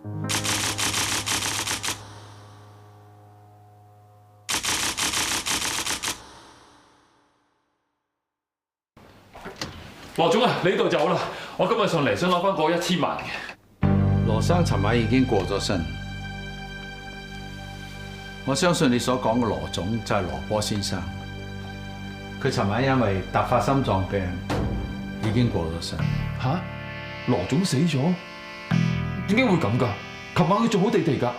羅總啊，你呢度就好啦。我今日上嚟想攞翻嗰1000萬嘅。羅生尋晚已經過咗身，我相信你所講嘅羅總就係羅波先生。佢尋晚因為突發心臟病已經過咗身。吓？羅總死咗？點解會咁㗎？琴晚佢仲好地地㗎。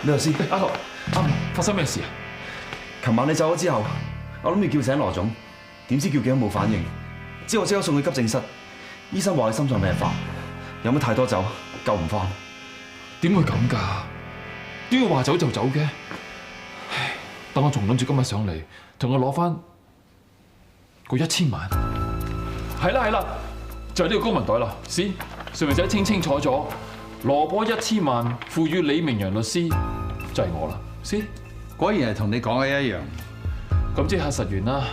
李律師，阿羅，發生咩事啊？琴晚你走咗之後，我諗住叫醒羅總，點知叫幾都冇反應，之後即刻送去急症室，醫生話佢心臟病發，飲咗太多酒，救唔翻。點會咁㗎？點會話走就走嘅？唉，等我仲諗住今日上嚟同我攞翻嗰1000萬。係啦，就係呢個公文袋啦。先上面寫清清楚楚，羅波1000萬付予李明陽律師，就係我啦。先，果然係同你講嘅一樣。咁即係核實完啦。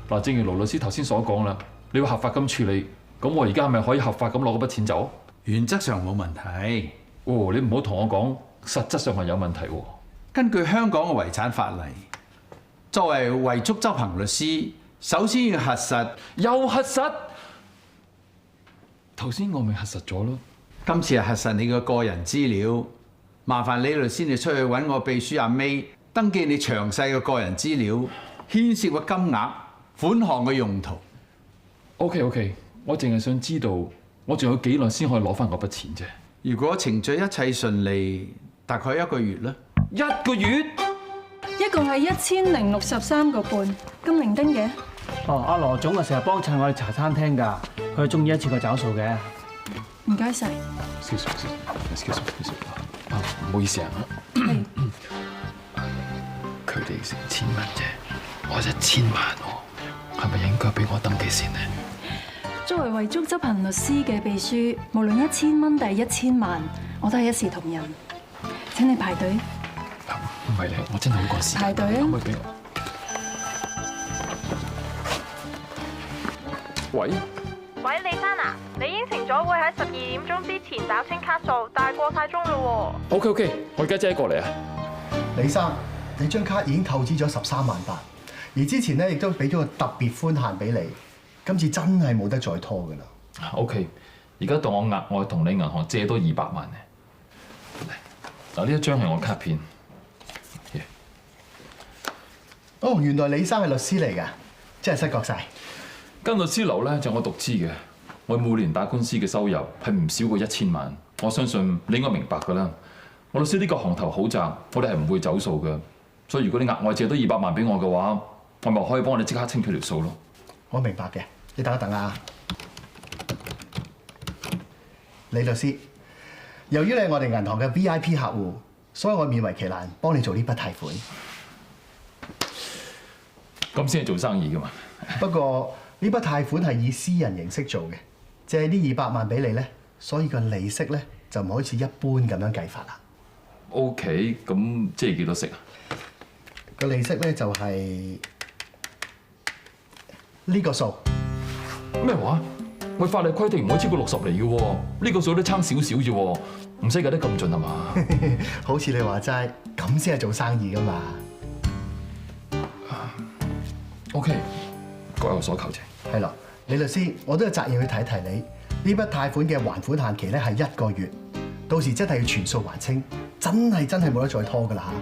嗱，正如盧律師頭先所講啦，你要合法咁處理，咁我而家係咪可以合法咁攞嗰筆錢走？原則上冇問題。哦，你唔好同我講，實質上係有問題喎。根據香港嘅遺產法例，作為遺囑執行律師，首先要核實。又核實？頭先我咪核實咗咯。今次係核實你嘅個人資料，麻煩李律師你出去揾我秘書阿 May 登記你詳細嘅個人資料，牽涉嘅金額、款項嘅用途。OK， 我淨係想知道，我仲有幾耐先可以攞翻嗰筆錢啫？如果程序一切順利，大概1個月啦。1個月？一共係1063個半，咁零丁嘅。哦，阿羅總啊，成日幫襯我哋茶餐廳㗎，佢中意一次過找數嘅。唔該晒。excuse me，唔好意思啊。佢哋成1000蚊啫，我1000萬喎，係咪應該俾我登記先呢？作為遺囑執行律師嘅秘書，無論1000蚊定係1000萬，我都係一視同仁。請你排隊。唔係你，我真係好趕時間。排隊啊！可唔可以俾我？喂，李生啊，你應承咗會喺12點鐘之前找清卡數，但係過晒鐘咯喎。OK，我而家即刻過嚟啊！李生，你張卡已經透支咗13萬8，而之前咧亦都俾咗個特別寬限俾你，今次真係冇得再拖㗎啦。OK，而家當我額外同你銀行借多200萬咧。嗱，呢一張係我卡片。哦，原來李生係律師嚟㗎，真係失覺晒。間律師樓咧就我獨資嘅，我每年打官司嘅收入係唔少過1000萬。我相信你應該明白㗎啦。我律師呢個行頭好窄，我哋係唔會走數嘅。所以如果你額外借多200萬俾我嘅話，我咪可以幫你即刻清佢條數咯。我明白嘅，你等一等啊，李律師。由於你係我哋銀行嘅 VIP 客戶，所以我勉為其難幫你做呢筆貸款。咁先係做生意㗎嘛。不過呢筆貸款係以私人形式做嘅，借呢200萬俾你咧，所以個利息咧就唔好似一般咁樣計法啦。OK，咁即係幾多息啊？個利息咧就係呢個數。咩話？喂，法例規定唔可以超過60厘嘅喎，呢個數都差少少啫喎，唔使計得咁盡係嘛？好似你話齋，咁先係做生意㗎嘛。OK，各有所求啫。係啦，李律師，我都有責任去提一提你，呢筆貸款嘅還款限期咧係1個月，到時真係要全數還清，真係冇得再拖㗎啦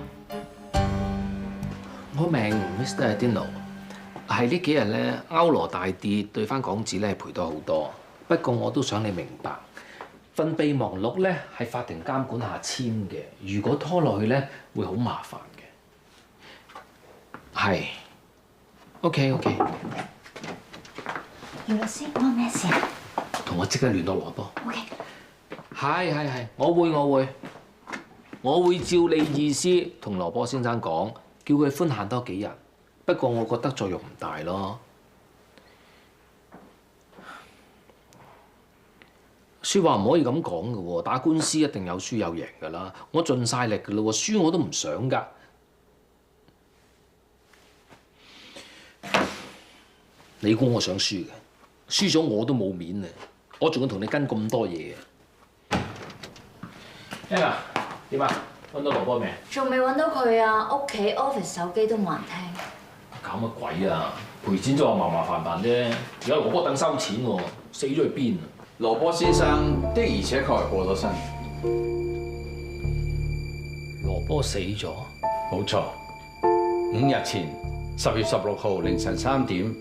嚇。我明 Mr. Dino， 係呢幾日咧歐羅大跌，對翻港紙咧係賠多好多。不過我都想你明白，份備忘錄咧係法庭監管下簽嘅，如果拖落去咧會好麻煩嘅。係。OK。余律師，關我咩事啊？同我即刻聯絡羅波。OK。係，我會照你意思同羅波先生講，叫佢寬限多幾日。不過我覺得作用唔大咯。説話唔可以咁講嘅喎，打官司一定有輸有贏㗎啦。我盡晒力㗎啦喎，輸我都唔想㗎。你估我想輸嘅？輸咗我都冇面啊！我仲要同你跟咁多嘢嘅。聽啊，點啊？揾到羅波未？仲未揾到佢啊！屋企 office 手機都冇人聽。搞乜鬼啊？賠錢就話麻麻煩煩啫。而家羅波等收錢喎，死咗去邊啊？羅波先生的而且確係過咗身。羅波死咗？冇錯，5日前10月16號凌晨3點，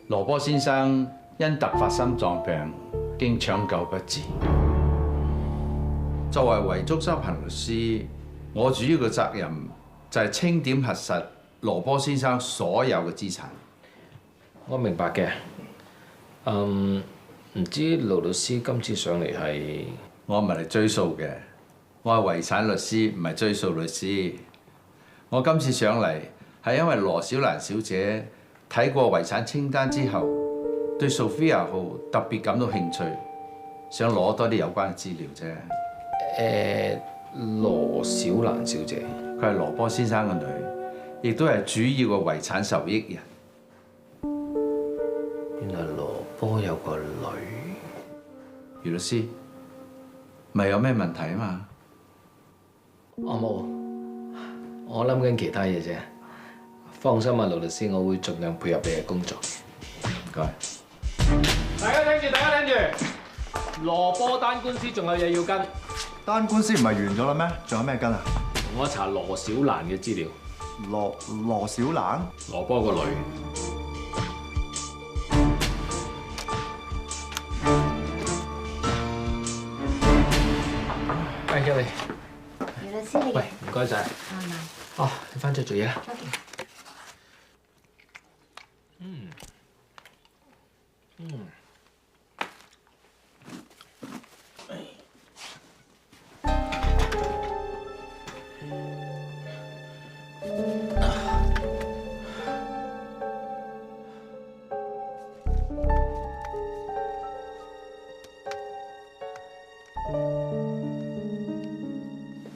羅波先生因突發心臟病經搶救不治。作為遺囑執行律師，我主要嘅責任就係清點核實羅波先生所有嘅資產。我明白嘅。唔知盧律師今次上嚟係？我唔係嚟追訴嘅，我係遺產律師，唔係追訴律師。我今次上嚟係因為羅小蘭小姐睇過遺產清單之後，對 Sophia 號特別感到興趣，想攞多啲有關嘅資料啫。羅小蘭小姐，佢係羅波先生嘅女，亦都係主要嘅遺產受益人。原來羅波有個女。余律師，咪有咩問題啊嘛？我冇，我諗緊其他嘢啫。放心啊，盧律師，我會盡量配合你嘅工作。唔該。大家聽住，大家聽住，羅波單官司仲有嘢要跟。單官司唔係完咗啦咩？仲有咩跟啊？我查羅小蘭嘅資料。羅小蘭？羅波個女。係嘅你。余律師，你喂，唔該晒。哦，你翻出去做嘢啦。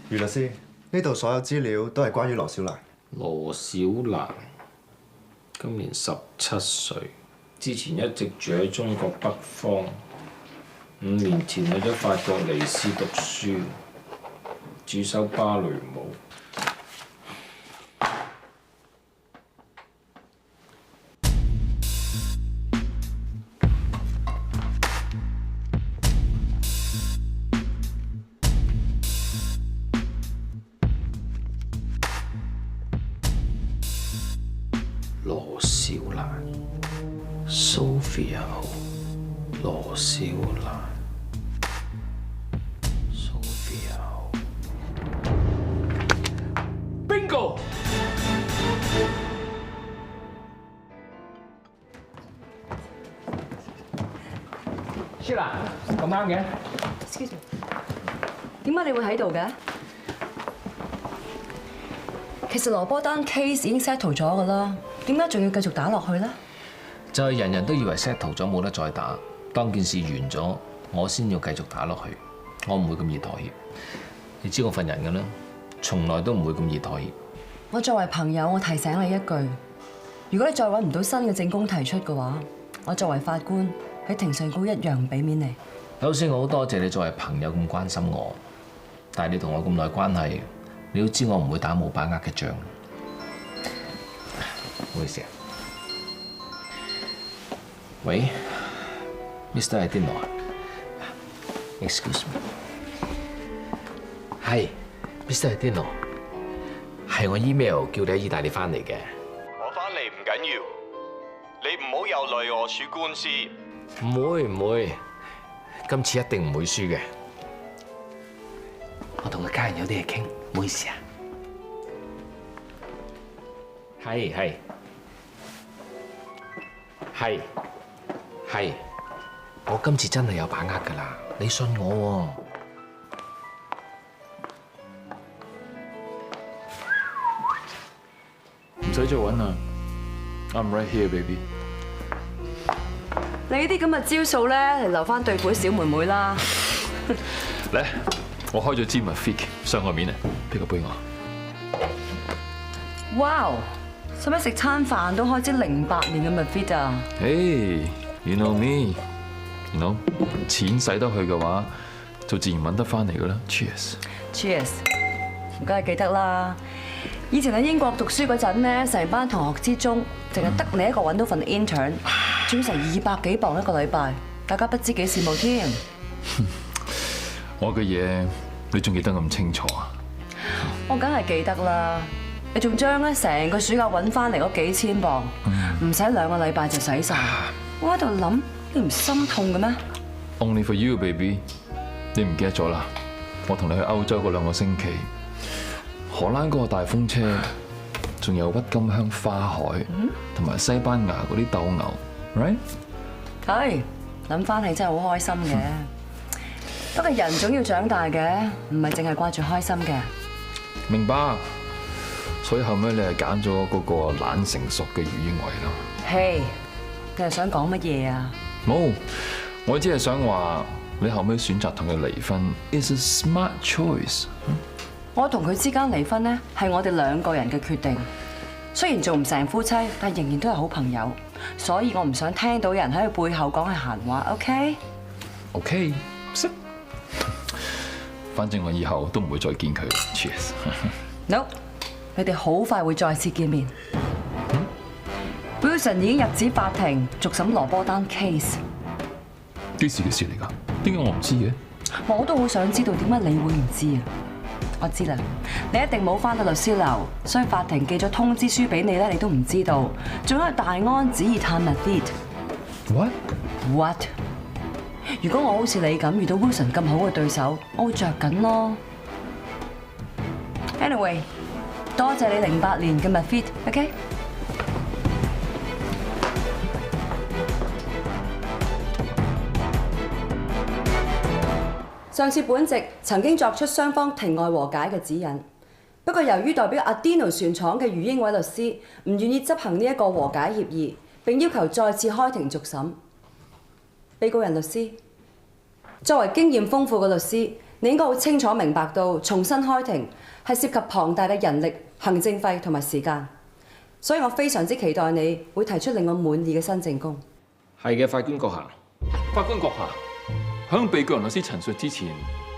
余律師，呢度所有資料都係關於羅小蘭。羅小蘭今年17歲，之前一直住喺中國北方，5年前去咗法國尼斯讀書，主修芭蕾舞。羅小蘭 ，Sophia 號，羅小蘭 ，Sophia 號 ，Bingo！ Sheila，咁啱嘅。Excuse me，點解你會喺度嘅？其實羅波單 case 已經 settle 咗㗎啦，點解仲要繼續打落去咧？就係人人都以為 settle 咗冇得再打，當件事完咗，我先要繼續打落去。我唔會咁易妥協。你知我份人㗎啦，從來都唔會咁易妥協。我作為朋友，我提醒你一句：如果你再揾唔到新嘅證供提出嘅話，我作為法官喺庭上高一樣唔俾面你。首先，我好多謝你作為朋友咁關心我，但係你同我咁耐關係，你都知我唔會打冇把握嘅仗。唔好意思啊。喂 ，Mr. Adino。Excuse me。係 ，Mr. Adino。係我 email 叫你喺意大利翻嚟嘅。我翻嚟唔緊要，你唔好又累我輸官司。唔會，今次一定唔會輸嘅。我同個家人有啲嘢傾，唔好意思啊。係，我今次真係有把握㗎啦，你信我喎。唔使再揾啦 ，I'm right here, baby。你呢啲咁嘅招數咧，嚟留翻對付小妹妹啦。嚟，我開咗支 Mafik 上個面啊，俾個杯我。哇！使乜食餐飯都開支08年嘅 Mafik 啊？Hey, you know me，錢使得去嘅話，就自然揾得翻嚟㗎啦。Cheers。 Cheers， 梗係記得啦。以前喺英國讀書嗰陣咧，成班同學之中，淨係得你一個揾到份 intern， 仲要成200幾磅一個禮拜，大家不知幾羨慕添。我嘅嘢你仲記得咁清楚啊？我梗係記得啦。你仲將咧成個暑假揾翻嚟嗰幾千磅，唔使2個禮拜就使晒。我喺度諗，你唔心痛嘅咩 ？Only for you, baby。你唔記得咗啦？我同你去歐洲嗰2個星期，荷蘭嗰個大風車，仲有鬱金香花海，同埋西班牙嗰啲鬥牛 ，right？ 係，諗翻起真係好開心嘅。不過人總要長大嘅，唔係淨係掛住開心嘅。明白。所以後尾你係揀咗嗰個懶成熟嘅余英偉咯。嘿，你係想講乜嘢啊？冇，我只係想話你後尾選擇同佢離婚 is a smart choice。我同佢之間離婚呢，係我哋2個人嘅決定。雖然做唔成夫妻，但仍然都係好朋友。所以我唔想聽到人喺佢背後講嘅閒話。OK？ 識。反正我以後都唔會再見佢。Cheers。No。你哋好快會再次見面。Wilson 已經入紙法庭續審羅波丹 case。幾時嘅事嚟㗎？點解我唔知嘅？我都好想知道點解你會唔知啊！我知啦，你一定冇返到律師樓，所以法庭寄咗通知書俾你咧，你都唔知道。仲有大安旨意探 What？ 如果我好似你咁遇到 Wilson 咁好嘅對手，我會着緊咯。Anyway。多謝你08年嘅 Mafit，OK？上次本席曾經作出雙方庭外和解嘅指引，不過由於代表 Adino 船廠嘅余英偉律師唔願意執行呢一個和解協議，並要求再次開庭續審。被告人律師，作為經驗豐富嘅律師，你應該好清楚明白到重新開庭係涉及龐大嘅人力、行政費同埋時間，所以我非常之期待你會提出令我滿意嘅新證供。係嘅，法官閣下。法官閣下，響被告人律師陳述之前，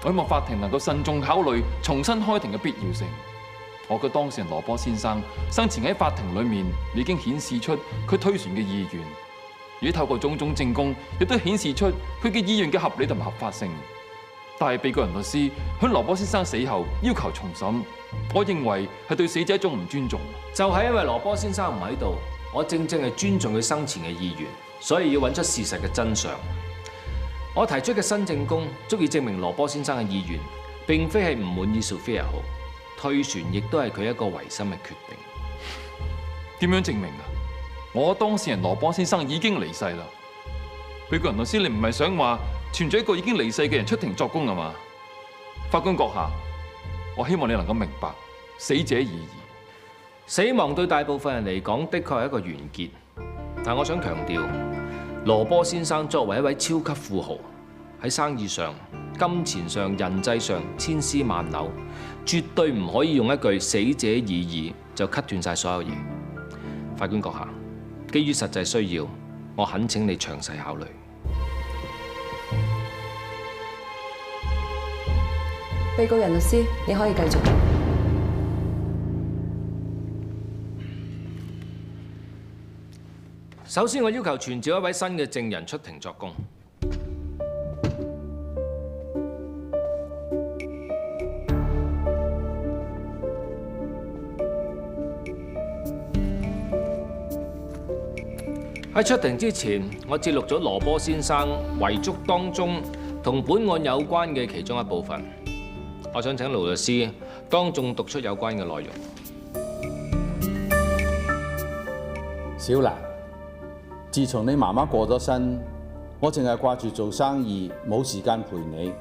我希望法庭能夠慎重考慮重新開庭嘅必要性。我嘅當事人羅波先生生前喺法庭裏面已經顯示出佢推船嘅意願，而透過種種證供，亦都顯示出佢嘅意願嘅合理同埋合法性。但係被告人律師響羅波先生死後要求重審，我認為係對死者一種唔尊重。就係因為羅波先生唔喺度，我正係尊重佢生前嘅意願，所以要揾出事實嘅真相。我提出嘅新證供足以證明羅波先生嘅意願並非係唔滿意 Sophia 號退船，亦都係佢一個違心嘅決定。點樣證明啊？我當事人羅波先生已經離世啦。被告人律師，你唔係想話存在一個已經離世嘅人出庭作供啊嘛？法官閣下，我希望你能夠明白死者已矣。死亡對大部分人嚟講，的確係一個完結。但我想強調，羅波先生作為一位超級富豪，喺生意上、金錢上、人際上千絲萬縷，絕對唔可以用一句死者已矣就 cut 斷晒所有嘢。法官閣下，基於實際需要，我懇請你詳細考慮。被告人律師，你可以繼續。首先，我要求傳召一位新嘅證人出庭作供。喺出庭之前，我節錄咗羅波先生遺囑當中同本案有關嘅其中一部分。我想請盧律師當眾讀出有關嘅內容。小蘭，自從你媽媽過咗身，我淨係掛住做生意，冇時間陪你。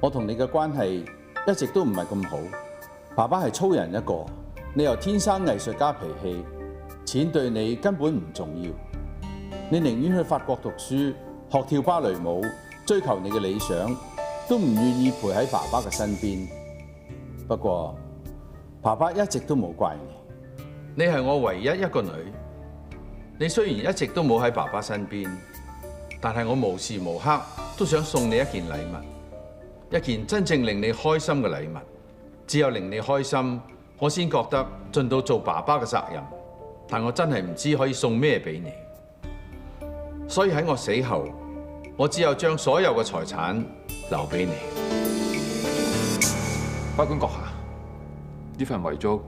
我同你嘅關係一直都唔係咁好。爸爸係粗人一個，你又天生藝術家脾氣，錢對你根本唔重要。你寧願去法國讀書，學跳芭蕾舞，追求你嘅理想，都唔願意陪喺爸爸嘅身邊。不過，爸爸一直都冇怪你。你係我唯一一個女。你雖然一直都冇喺爸爸身邊，但係我無時無刻都想送你一件禮物，一件真正令你開心嘅禮物。只有令你開心，我先覺得盡到做爸爸嘅責任。但我真係唔知可以送咩俾你，所以喺我死後，我只有將所有嘅財產留俾你。法官閣下，呢份遺囑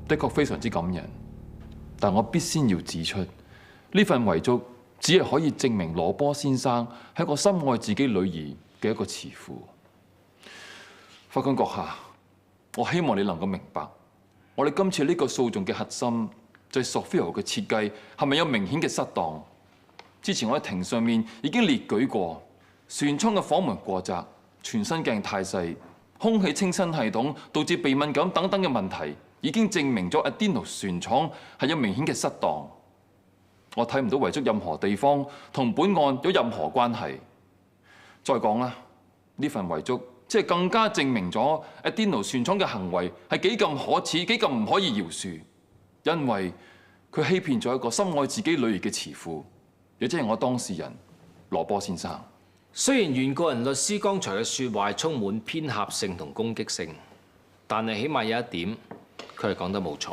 的確非常之感人，但我必先要指出，呢份遺囑只係可以證明羅波先生係一個深愛自己女兒嘅一個慈父。法官閣下，我希望你能夠明白，我哋今次呢個訴訟嘅核心就係 Sophia 嘅設計係咪有明顯嘅失當？之前我喺庭上面已經列舉過，船艙嘅房門過窄、傳新鏡太細、空氣清新系統導致鼻敏感等等嘅問題，已經證明咗 Adino 船廠係有明顯嘅失當。我睇唔到遺囑任何地方同本案有任何關係。再講啦，呢份遺囑即係更加證明咗 Adino 船廠嘅行為係幾咁可恥、幾咁唔可以饒恕，因為佢欺騙咗一個深愛自己女兒嘅慈父，亦即係我當事人羅波先生。雖然原告人律師剛才嘅説話係充滿偏狹性同攻擊性，但係起碼有一點，佢係講得冇錯。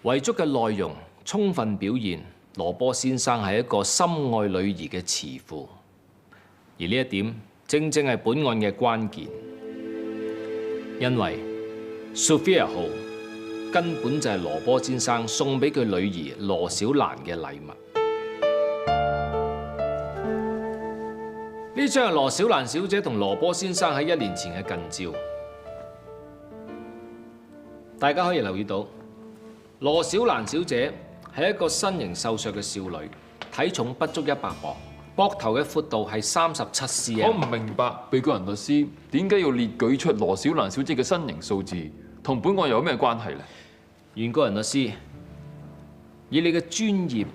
遺囑嘅內容充分表現羅波先生係一個深愛女兒嘅慈父，而呢一點正正係本案嘅關鍵，因為 Sophia 號根本就係羅波先生送俾佢女兒羅小蘭嘅禮物。呢張係羅小蘭小姐同羅波先生喺1年前嘅近照，大家可以留意到，羅小蘭小姐係一個身形瘦削嘅少女，體重不足100磅，膊頭嘅闊度係37 cm。我唔明白被告人律師點解要列舉出羅小蘭小姐嘅身形數字，同本案有咩關係呢？原告人律師，以你嘅專業，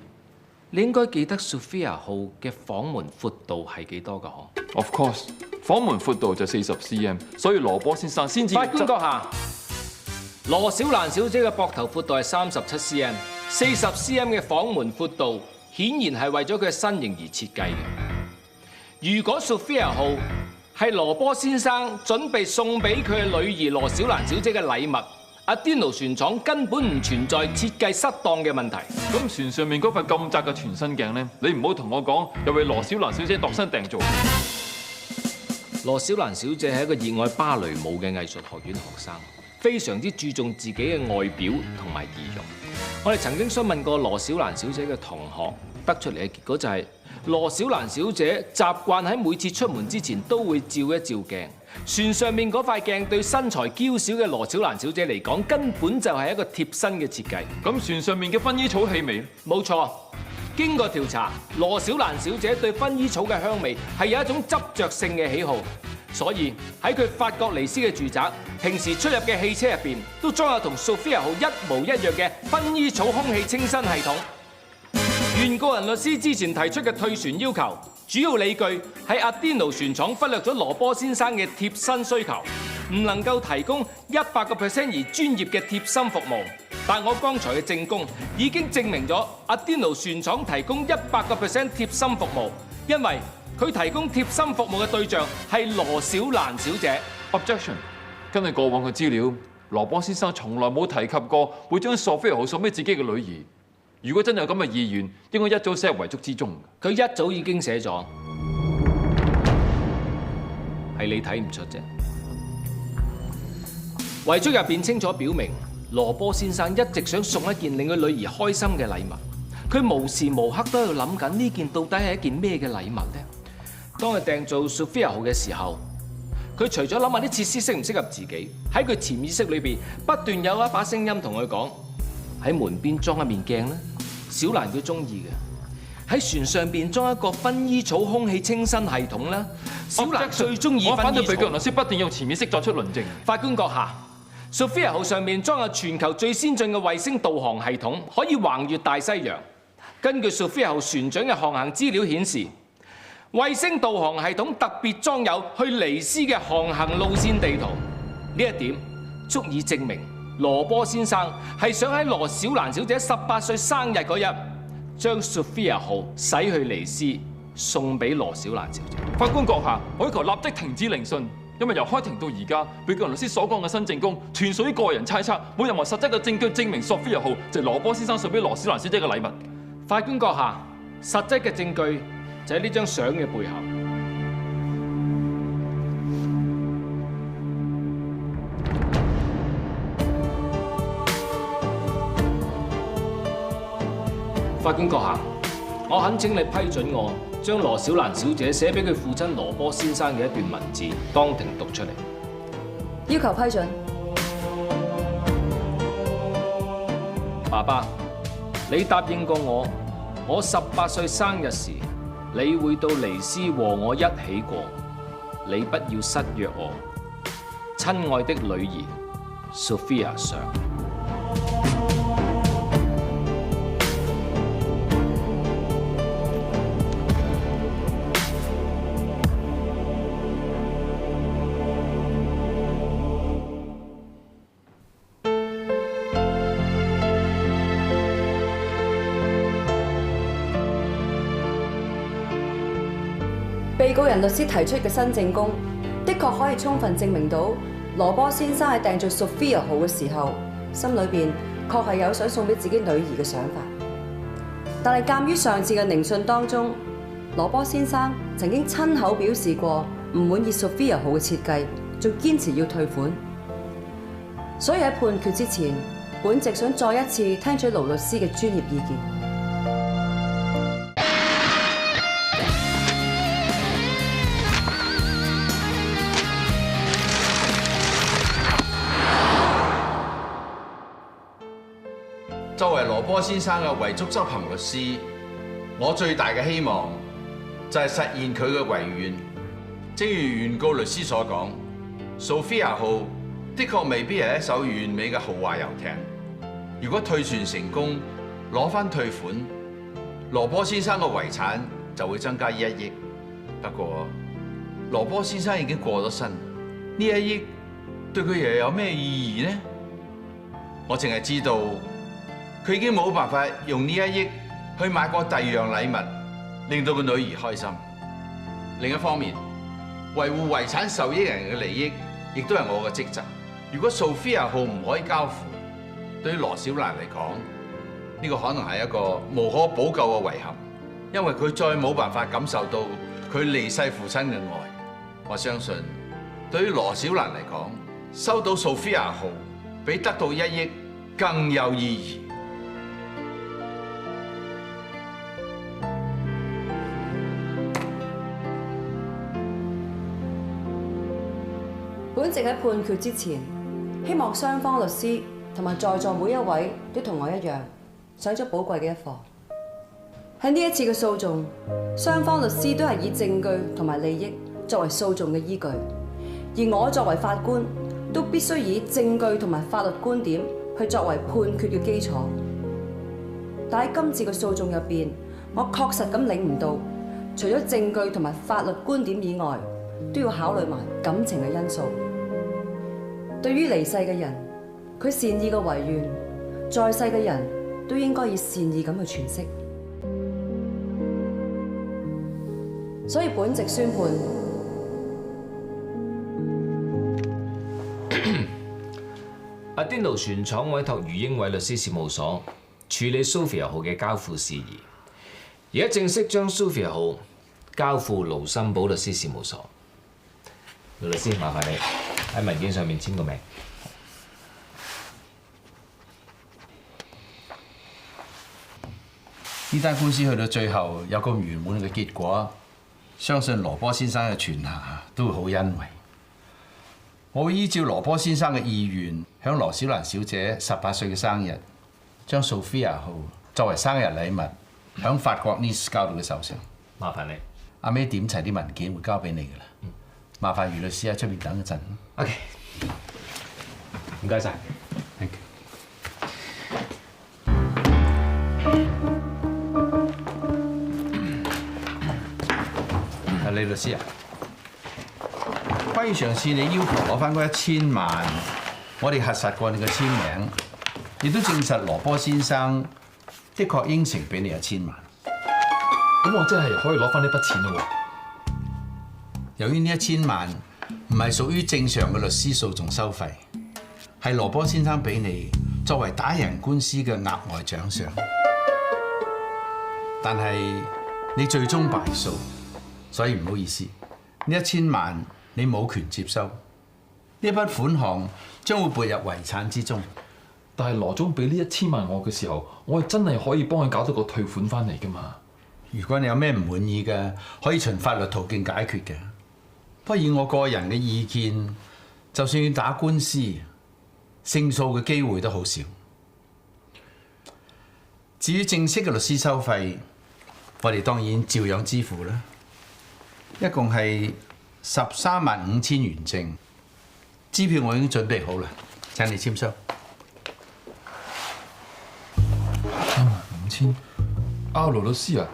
你應該記得 Sophia 號嘅房門闊度係幾多㗎？嗬 ？Of course， 房門闊度就40 cm， 所以羅波先生先至。法官閣下，羅小蘭小姐嘅膊頭闊度係37 cm，40 cm 嘅房門闊度顯然係為咗佢嘅身形而設計嘅。如果 Sophia 號係羅波先生準備送俾佢嘅女兒羅小蘭小姐嘅禮物，Adino 船廠根本唔存在設計失當嘅問題。咁船上面嗰塊咁窄嘅全身鏡呢？你唔好同我講又為羅小蘭小姐度身訂造。羅小蘭小姐係一個熱愛芭蕾舞嘅藝術學院學生，非常之注重自己嘅外表同埋儀容。我哋曾經詢問過羅小蘭小姐嘅同學，得出嚟嘅結果就係羅小蘭小姐習慣喺每次出門之前都會照一照鏡。船上面嗰塊鏡對身材嬌小嘅羅小蘭小姐嚟講，根本就係一個貼身嘅設計。咁船上面嘅薰衣草氣味？冇錯，經過調查，羅小蘭小姐對薰衣草嘅香味係有一種執着性嘅喜好，所以喺佢法國尼斯嘅住宅，平時出入嘅汽車入邊都裝有同 Sophia 號一模一樣嘅薰衣草空氣清新系統。原告人律師之前提出嘅退船要求，主要理據係 Adino 船廠忽略咗羅波先生嘅貼身需求，唔能夠提供100% 而專業嘅貼身服務。但我剛才嘅證供已經證明咗 Adino 船廠提供100% 貼身服務，因為佢提供貼身服務嘅對象係羅小蘭小姐。Objection！ 根據過往嘅資料，羅波先生從來冇提及過會將 Sophia 號送俾自己嘅女兒。如果真有咁嘅意願，應該一早寫入遺囑之中。佢一早已經寫咗，係你睇唔出啫。遺囑入邊清楚表明，羅波先生一直想送一件令佢女兒開心嘅禮物。佢無時無刻都喺度諗緊呢件到底係一件咩嘅禮物呢？當佢訂做 Sophia 號嘅時候，佢除咗諗下啲設施適唔適合自己，喺佢潛意識裏邊不斷有一把聲音同佢講：喺門邊裝一面鏡啦，小蘭佢中意嘅；喺船上邊裝一個薰衣草空氣清新系統啦，小蘭最中意薰衣草。我反對被告人律師不斷用潛意識作出論證。法官閣下，Sophia 號上面裝有全球最先進嘅衛星導航系統，可以橫越大西洋。根據 Sophia 號船長嘅航行資料顯示，衛星導航系統特別裝有去尼斯嘅航行路線地圖。呢一點足以證明羅波先生係想喺羅小蘭小姐18歲生日嗰日，將 Sophia 號駛去尼斯，送俾羅小蘭小姐。法官閣下，我要求立即停止聆訊，因為由開庭到而家，被告人律師所講嘅新證供，全屬於個人猜測，冇任何實質嘅證據證明索菲亞號就係羅波先生送俾羅小蘭小姐嘅禮物。法官閣下，實質嘅證據就喺呢張相嘅背後。法官閣下，我懇請你批准我將羅小蘭小姐寫俾佢父親羅波先生嘅一段文字當庭讀出嚟。要求批准。爸爸，你答應過我18歲生日時，你會到尼斯和我一起過，你不要失約我。親愛的女兒 Sophia Sir。被告人律師提出嘅新證供，的確可以充分證明到羅波先生喺訂做 Sophia 號嘅時候，心裏邊確係有想送俾自己女兒嘅想法。但係鑑於上次嘅聆訊當中，羅波先生曾經親口表示過唔滿意 Sophia 號嘅設計，仲堅持要退款，所以喺判決之前，本席想再一次聽取盧律師嘅專業意見。作為羅波先生嘅遺囑執行律師，我最大嘅希望就係實現佢嘅遺願。正如原告律師所講，Sophia 號的確未必係一艘完美嘅豪華遊艇。如果退船成功，攞返退款，羅波先生嘅遺產就會增加1億。不過，羅波先生已經過咗身，呢1億對佢又有咩意義呢？我淨係知道，佢已經冇辦法用呢1億去買過第二樣禮物，令到個女兒開心。另一方面，維護遺產受益人嘅利益，亦都係我嘅職責。如果 Sophia 號唔可以交付，對於羅小蘭嚟講，呢個可能係一個無可補救嘅遺憾，因為佢再冇辦法感受到佢離世父親嘅愛。我相信，對於羅小蘭嚟講，收到 Sophia 號比得到1億更有意義。本席喺判決之前，希望雙方律師同埋在座每一位都同我一樣，上咗寶貴嘅一課。喺呢一次嘅訴訟，雙方律師都係以證據同埋利益作為訴訟嘅依據，而我作為法官，都必須以證據同埋法律觀點去作為判決嘅基礎。但喺今次嘅訴訟入邊，我確實咁領悟到，除咗證據同埋法律觀點以外，都要考慮埋感情嘅因素。對於離世嘅人，佢善意嘅遺願，在世嘅人都應該以善意咁去詮釋。所以本席宣判，阿甸奴船廠委託余英偉律師事務所處理 Sophia 號嘅交付事宜，而家正式將 Sophia 號交付盧森堡律師事務所。盧律師，麻煩你喺文件上面簽個名。呢單官司去到最後有個圓滿嘅結果，相信羅波先生嘅全下都會好欣慰。我會依照羅波先生嘅意願，響羅小蘭小姐18歲嘅生日，將 Sophia 號作為生日禮物，響法國 Nice 交到佢手上。麻煩你。阿 May 點齊啲文件會交俾你㗎啦。麻煩余律師喺出邊等一陣。OK， 唔該晒。Thank you。李律師啊，關於上次你要求攞翻嗰1000萬，我哋核實過你嘅簽名，亦都證實羅波先生的確應承俾你1000萬。咁我真係可以攞翻呢筆錢咯喎。由於呢1000萬唔係屬於正常嘅律師訴訟收費，係羅波先生俾你作為打贏官司嘅額外獎賞。但係你最終敗訴，所以唔好意思，呢1000萬你冇權接收。呢筆款項將會撥入遺產之中。但係羅總俾呢1000萬我嘅時候，我係真係可以幫佢搞到個退款翻嚟㗎嘛。如果你有咩唔滿意嘅，可以循法律途徑解決嘅。不過以我個人嘅意見，就算要打官司，勝訴嘅機會都好少。至於正式嘅律師收費，我哋當然照樣支付啦。一共係135000元正，支票我已經準備好啦，請你簽收。35000，羅律師啊！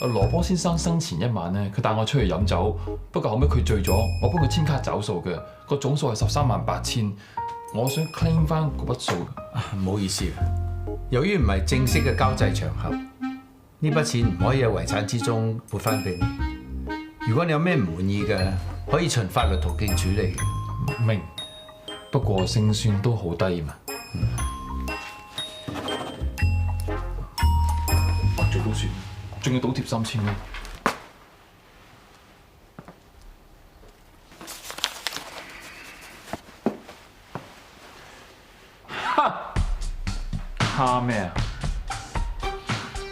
羅波先生生前一晚咧，佢帶我出去飲酒，不過後尾佢醉咗，我幫佢簽卡找數嘅，個總數係138000，我想 claim 翻嗰筆數。唔好意思，由於唔係正式嘅交際場合，呢筆錢唔可以喺遺產之中撥翻俾你。如果你有咩唔滿意嘅，可以循法律途徑處理。明，不過勝算都好低嘛。做都算，仲要倒貼3000蚊。哈！蝦咩啊？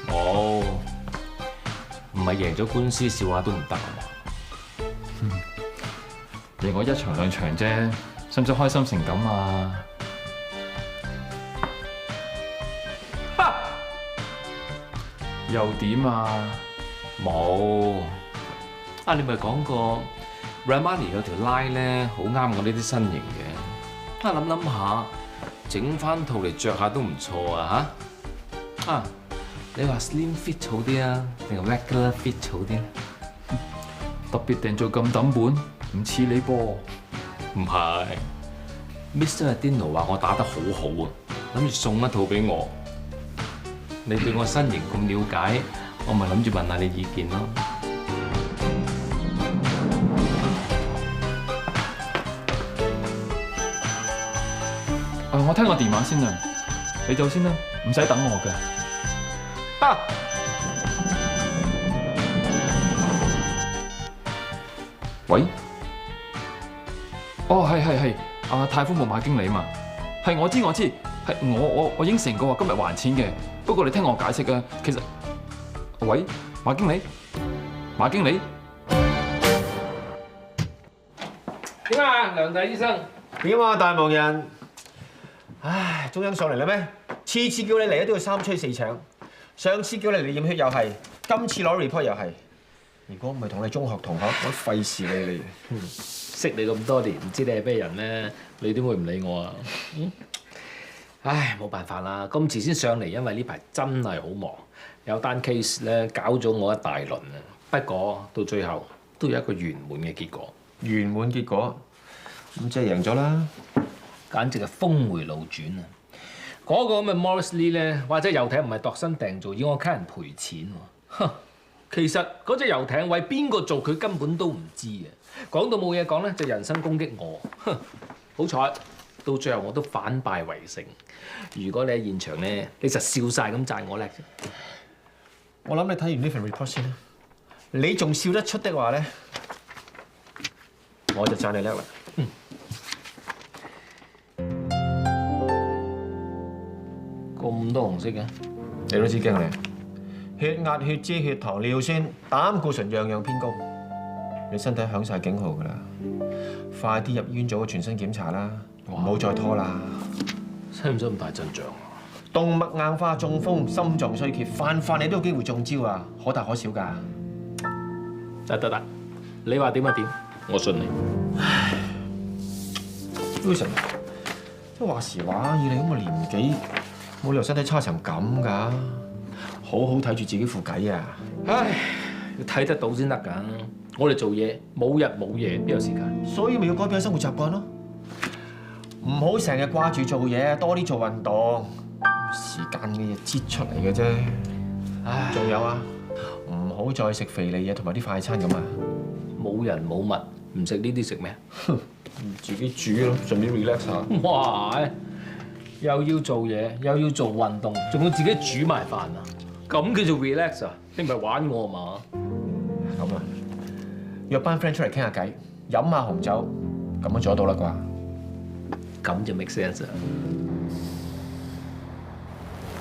冇，唔係贏咗官司笑話都唔得啊嘛。贏我1場2場啫，使唔使開心成咁啊？又點啊？冇啊！你咪講過 Ramani 有條拉咧，好啱我呢啲身形嘅。啊，諗下，整翻套嚟着下都唔錯啊嚇！啊，你話 slim fit 好啲啊，定係 regular fit 好啲咧？特別訂做咁抌本，唔似你噃。唔係 ，Mr. Adino 話我打得好好啊，諗住送一套俾我。你對我身形咁了解，我咪諗住問下你意見咯。我聽個電話先啦，你走先啦，唔使等我嘅。喂？哦，係，泰豐木馬經理嘛，係我知，係我應承過話今日還錢嘅。不過你聽我解釋啊，其實，喂，馬經理，點啊，梁大醫生？點啊，大忙人？唉，中央上嚟啦咩？次次叫你嚟都要3催4搶，上次叫你嚟驗血又係，今次攞 report 又係。如果唔係同你中學同學，我都費事理你。識你咁多年，唔知你係咩人咧？你點會唔理我啊？唉，冇辦法啦，咁遲先上嚟，因為呢排真係好忙，有單 case 咧搞咗我一大輪啊。不過到最後都有一個圓滿嘅結果。圓滿結果，咁即係贏咗啦，簡直係峰迴路轉啊！嗰個咁嘅 Morris Lee 咧，或者遊艇唔係度身訂造，要我家人賠錢喎。其實嗰隻遊艇為邊個做，佢根本都唔知啊！講到冇嘢講咧，就人身攻擊我。好彩到最後我都反敗為勝。如果你喺現場咧，你就笑晒咁讚我叻啫。我諗你睇完呢份 report 先啦。你仲笑得出的話咧，我就讚你叻啦。咁多紅色嘅，你都知驚你。血壓、血脂、血糖、尿酸、膽固醇樣樣偏高，你身體響晒警號㗎啦！快啲入醫院做個全身檢查啦，唔好再拖啦！使唔使咁大陣仗啊？動脈硬化、中風、心臟衰竭，泛你都有機會中招啊！可大可小㗎。得，你話點就點，我信你。唉 Wilson， 都話時話，以你咁嘅年紀，冇理由身體差成咁㗎。好好睇住自己副計啊！唉，要睇得到先得㗎。我哋做嘢冇日冇夜，邊有時間？所以咪要改變生活習慣咯。唔好成日掛住做嘢，多啲做運動。時間嘅嘢擠出嚟嘅啫。唉，仲有啊，唔好再食肥膩嘢同埋啲快餐咁啊！冇人冇物，唔食呢啲食咩？自己煮咯，順便 relax 下。哇！又要做嘢，又要做運動，仲要自己煮埋飯啊！咁叫做 relax 啊？你唔係玩我嘛？咁啊，約班 friend 出嚟傾下偈，飲下紅酒，咁樣做得到啦啩？咁就 make sense 啊！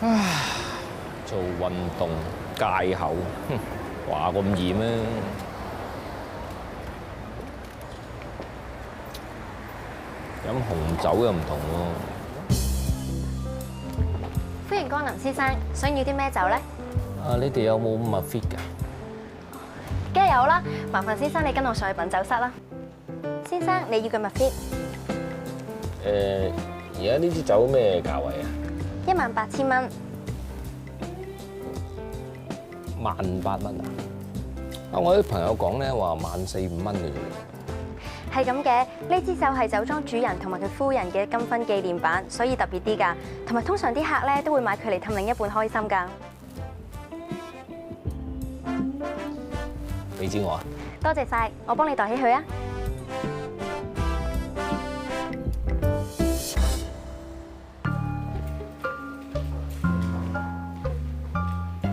唉，做運動戒口，話咁易咩？飲紅酒又唔同喎。歡迎光臨先生，想要啲咩酒咧？啊，你哋有冇蜜 fit 㗎？梗係有啦，麻煩先生你跟我上去品酒室啦。先生，你要嘅蜜 fit？而家呢支酒咩價位啊？18,000蚊。18,000蚊啊！啊，我啲朋友講咧話14,500蚊嘅啫。係咁嘅，呢支酒係酒莊主人同埋佢夫人嘅金婚紀念版，所以特別啲㗎。同埋通常啲客咧都會買佢嚟氹另一半開心㗎。俾錢我啊！多謝晒，我幫你袋起佢啊！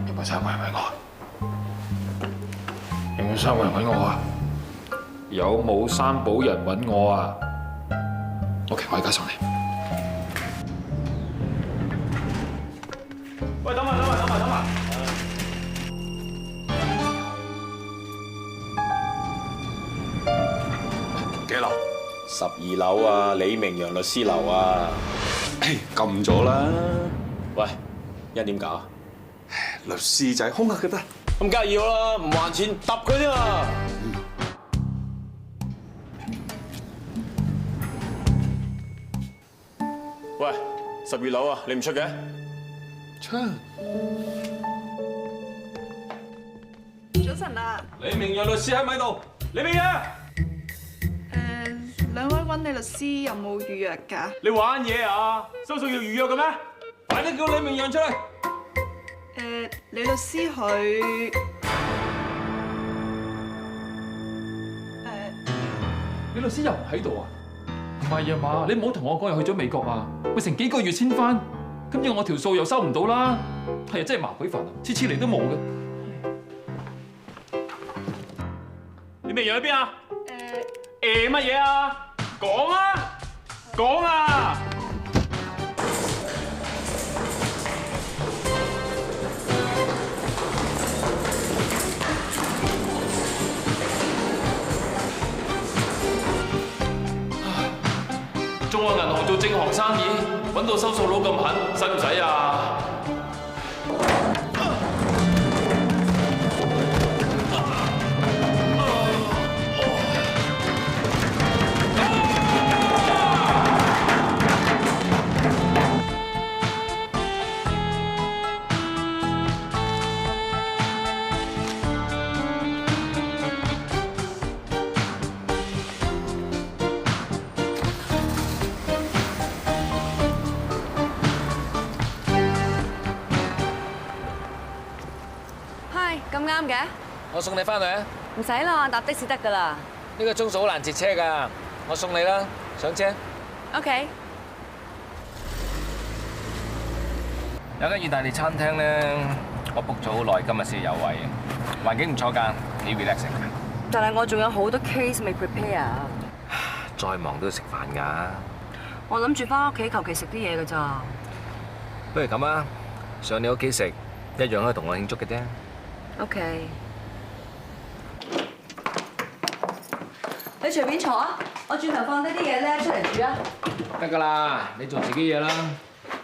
有冇三個人揾我？有冇三個人揾我啊？有冇三寶人揾我啊 ？OK， 我而家上嚟。喂，等埋。幾樓？12樓啊，李明陽律師樓啊。撳咗啦。喂，一點搞？律師仔空客嘅得。咁梗係要啦，唔還錢揼佢添啊！喂，12樓啊，你唔出嘅？出。早晨啊！李明陽律師喺唔喺度？李明陽。兩位揾你律師有冇預約㗎？你玩嘢啊？收數要預約嘅咩？快啲叫李明陽出嚟！李律師佢你律師又唔喺度啊？唔係啊嘛，你唔好同我講又去咗美國啊！喂，成幾個月先返，咁樣我條數又收唔到啦。係啊，真係麻鬼煩啊，次嚟都冇嘅。李明陽喺邊啊？乜嘢啊？講啊！講啊！中國銀行做正行生意，揾到收數佬咁狠，使唔使啊？咁啱嘅，我送你翻去啊！唔使啦，搭的士得噶啦。呢個鐘數好難截車㗎，我送你啦，上車。OK。有間意大利餐廳咧，我 book 咗好耐，今日先有位，環境唔錯㗎，幾 relaxing 㗎。但係我仲有好多 case 未 prepare。再忙都要食飯㗎。我諗住翻屋企求其食啲嘢㗎咋。不如咁啊，上你屋企食，一樣可以同我慶祝嘅啫。OK。你隨便坐啊，我轉頭放低啲嘢咧出嚟煮啊。得㗎啦，你做自己嘢啦。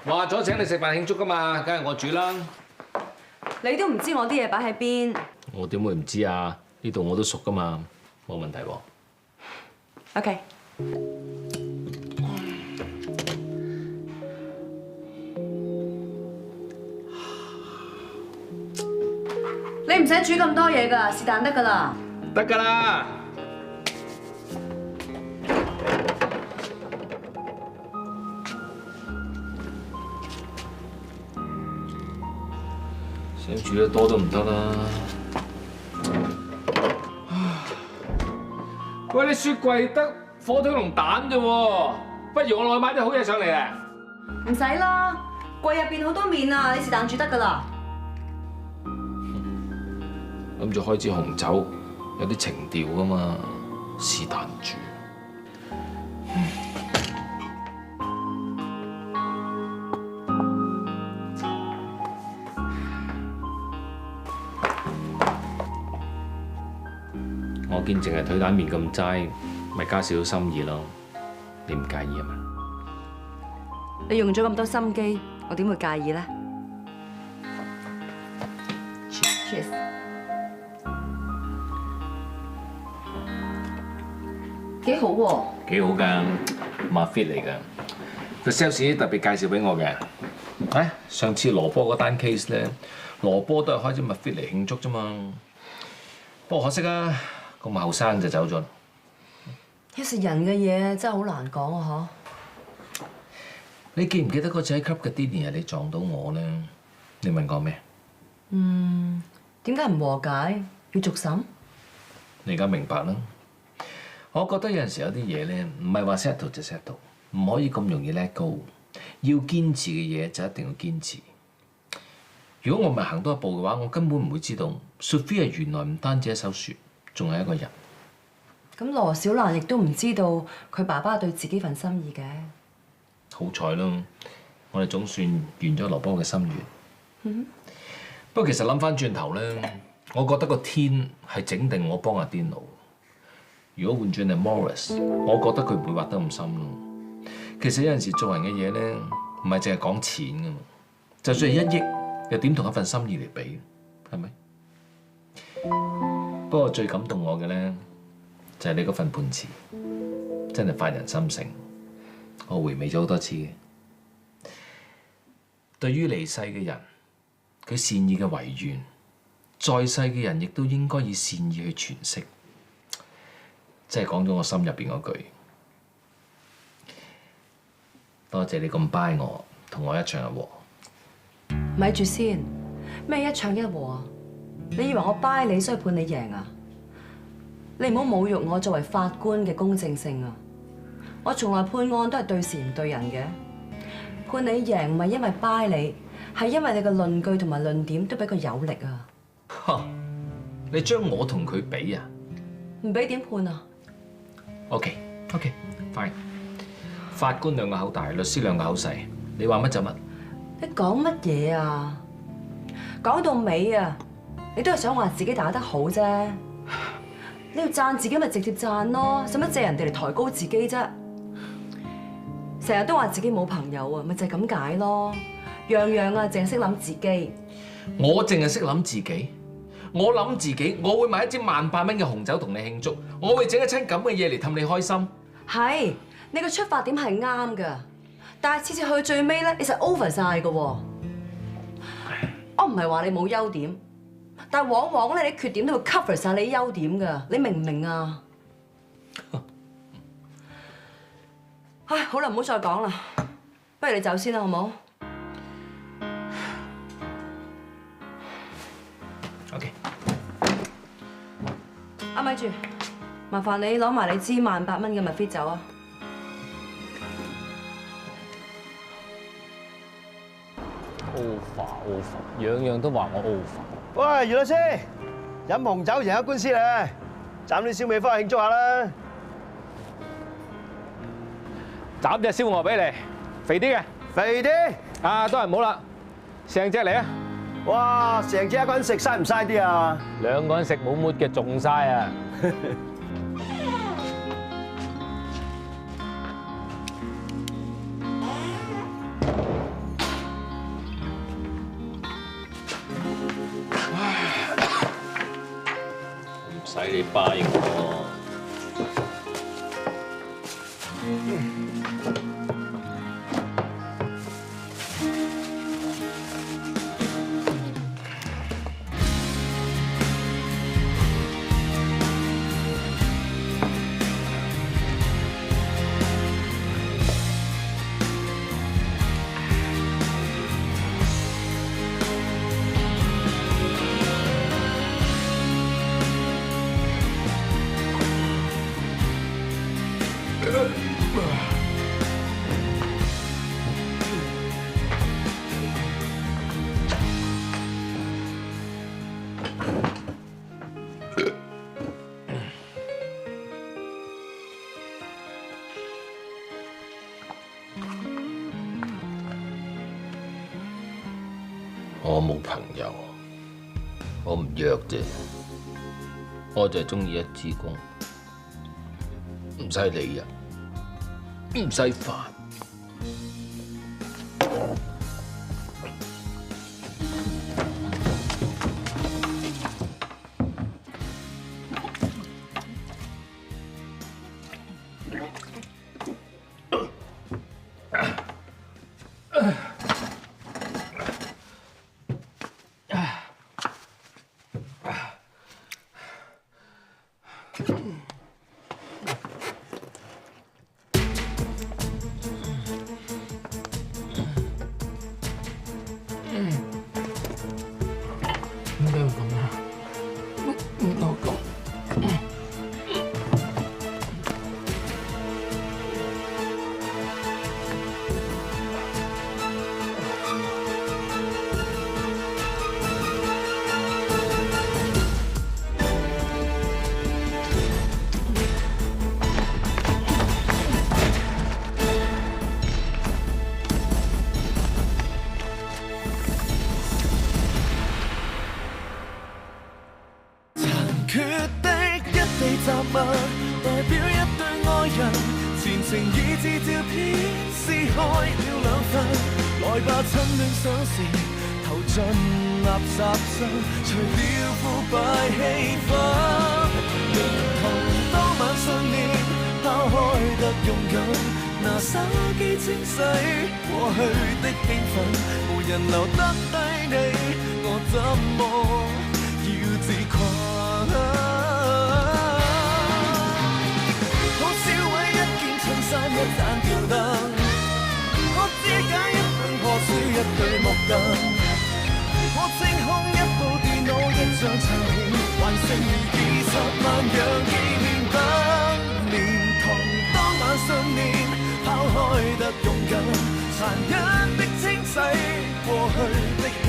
話咗請你食飯慶祝㗎嘛，梗係我煮啦。你都唔知我啲嘢擺喺邊。我點會唔知啊？呢度我都熟㗎嘛，冇問題喎。OK。你唔使煮咁多嘢㗎，是但得㗎啦。得㗎啦。想煮得多都唔得啦。喂，你雪櫃得火腿同蛋啫喎，不如我落去買啲好嘢上嚟啊！唔使啦，櫃入邊好多麵啊，你是但煮得噶啦。諗住開支紅酒，有啲情調噶嘛，是但煮。我見淨係腿蛋麵咁齋，咪加少少心意咯。你唔介意啊嘛？你用咗咁多心機，我點會介意咧 ？Cheers！ 幾好喎！幾好㗎，馬 fit 嚟㗎。個 sales 特別介紹俾我嘅。上次羅波嗰單 case 咧，羅波都係開支馬 fit 嚟慶祝啫嘛。不過可惜啊，咁後生就走咗。有時人嘅嘢真係好難講啊！嗬。你記唔記得嗰次喺 club 嘅 dinner 你撞到我咧？你問我咩？點解唔和解？要續審？你而家明白啦。我覺得有陣時有啲嘢咧，唔係話 settle 就 settle， 唔可以咁容易 let go。要堅持嘅嘢就一定要堅持。如果我唔係行多一步嘅話，我根本唔會知道 Sophia 原來唔單止一首雪，仲係一個人。咁羅小蘭亦都唔知道佢爸爸對自己份心意嘅。好彩咯，我哋總算圓咗羅波嘅心願。不過其實諗翻轉頭咧，我覺得個天係整定我幫阿 Dino。如果換轉係 Morris， 我覺得佢唔會畫得咁深咯。其實有陣時做人嘅嘢咧，唔係淨係講錢噶嘛。就算係1億，又點同一份心意嚟比？係咪？不過最感動我嘅咧，就係你嗰份判詞，真係發人心醒。我回味咗好多次嘅。對於離世嘅人，佢善意嘅遺願，在世嘅人亦都應該以善意去詮釋。即係講咗我心入邊嗰句，多謝你咁 buy 我，同我一唱一和。咪住先，咩一唱一和啊？你以為我 buy 你，所以判你贏啊？你唔好侮辱我作為法官嘅公正性啊！我從來判案都係對事唔對人嘅，判你贏唔係因為 buy 你，係因為你嘅論據同埋論點都比佢有力啊！嚇！你將我同佢比啊？唔俾點判啊？ OK，fine。法官兩個口大，律師兩個口細，你話乜就乜。你講乜嘢啊？講到尾啊，你都係想話自己打得好啫。你要讚自己咪直接讚咯，使乜借人哋嚟抬高自己啫？成日都話自己冇朋友啊，咪就係咁解咯。樣樣啊，淨係識諗自己。我淨係識諗自己。我諗自己，我會買一支18000蚊嘅紅酒同你慶祝，我會整一餐咁嘅嘢嚟氹你開心。係，你個出發點係啱㗎，但係次次去最尾咧，你就 over 晒㗎喎。我唔係話你冇優點，但係往往咧你缺點都會 cover 晒你優點㗎，你明唔明啊？唉，好啦，唔好再講啦，不如你走先啦，好唔好？ OK。咪住，麻煩你攞埋你支18000蚊嘅麥飛走啊！樣樣都話我 over。喂，余律師，飲紅酒贏咗官司咧，斬啲燒味翻去慶祝下啦！斬隻燒鵝俾你，肥啲嘅。肥啲？啊，都係唔好啦，成隻嚟啊！ 哇！成隻一個人食嘥唔嘥啲啊？2個人食冇抹嘅仲嘥啊！唔使你掰我。我冇朋友，我唔約啫，我就係中意一支公，唔使理人，唔使煩。代表一對愛人，前程已自照片撕開了兩份。來吧，趁亂想時，投進垃圾箱，除了腐敗氣氛。認同當晚信念，拋開得勇敢，拿手機清洗過去的興奮，無人留得低你，我怎麼要自誇？一盞吊燈，我肢解一本破書，一對木凳，我清空一部電腦，一張唱片，還剩20萬樣紀念品。連同當晚信念，拋開得勇敢，殘忍的清洗過去的興